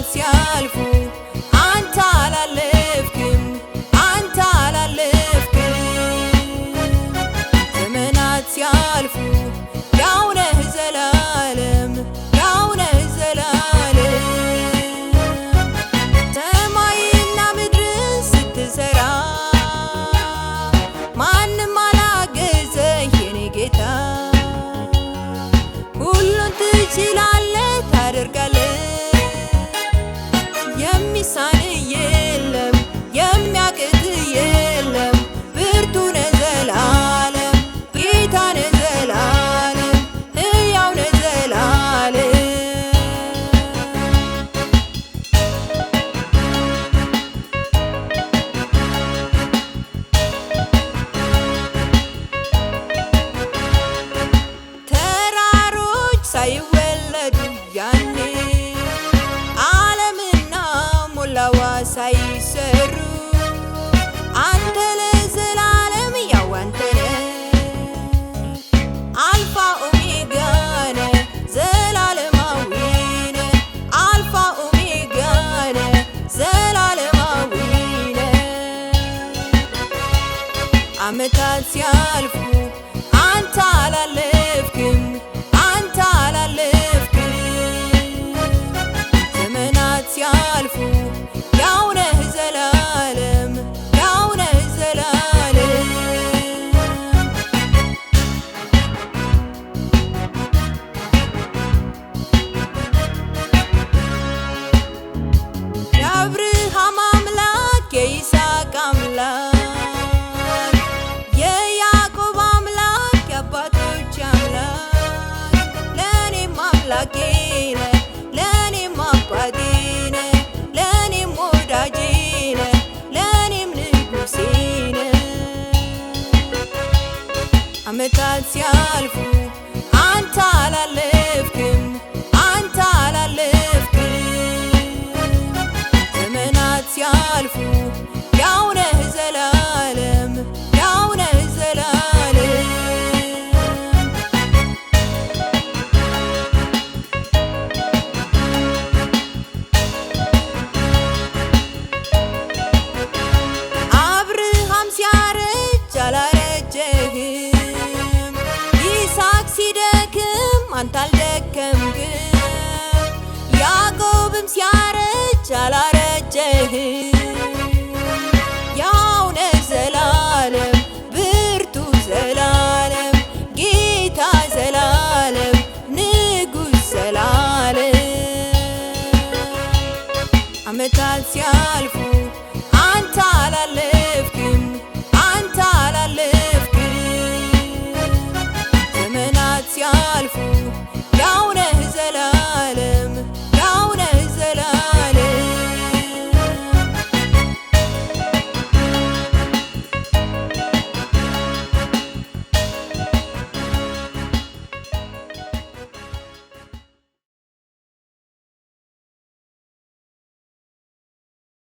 ዓመታት ሲያልፉ አንተ አላለፍክም፣ አንተ አላለፍክም። ዘመናት ሲያልፉ ያው ነህ ዘላለም፣ ያው ነህ ዘላለም። ሰማይና ምድርን ስትሰራ ማንም አላገዘህ የኔ ጌታ። ሁሉን ትችላለህ ታደርጋለህ፣ የሚሳንህ የለም የሚያቅትህ የለም። ብርቱ ነህ ዘላለም፣ ጌታ ነህ ዘላለም፣ ሕያው ነህ ዘላለም። ተራሮች ሳይወለዱ ያኔ ዓለምና ሞላዋ ሳይሰሩ አንተ ለዘላለም ያው አንተ ነህ። አልፋ ኦሜጋ ነህ ዘላለማዊ ነህ፣ አልፋ ኦሜጋ ነህ ዘላለማዊ ነህ። ዓመታት ሲያልፉ አንተ አላለፍክም፣ አንተ አላለፍክም። ዘመናት ሲያልፉ ያው ነህ ዘላለም፣ ያው ነህ ዘላለም። የአብርሃም አምላክ የይስሐቅ አምላክ የያዕቆብ አምላክ የአባቶች አምላክ ለእኔም አምላኬ ነህ፣ ለእኔም አባቴ ነህ፣ ለእኔም ወዳጄ ነህ፣ ለእኔም ንጉሴ ነህ። ዓመታት ሲያልፉ አንተ አላለፍክም፣ አንተ አላለፍክም። ዘመናት ሲያልፉ ያው ነህ ዘላለም፣ ያው ነህ ዘላለም። አብርሃም ሲያረጅ አላረጀህም፣ ይስሐቅ ሲደክም አንተ አልደከምክም። ያዕቆብም ሲያረጅ አላረጀህም፣ ያው ነህ ዘላለም፣ ብርቱ ዘላለም፣ ጌታ ዘላለም፣ ንጉሥ ዘላለም። ዓመታት ሲያልፉ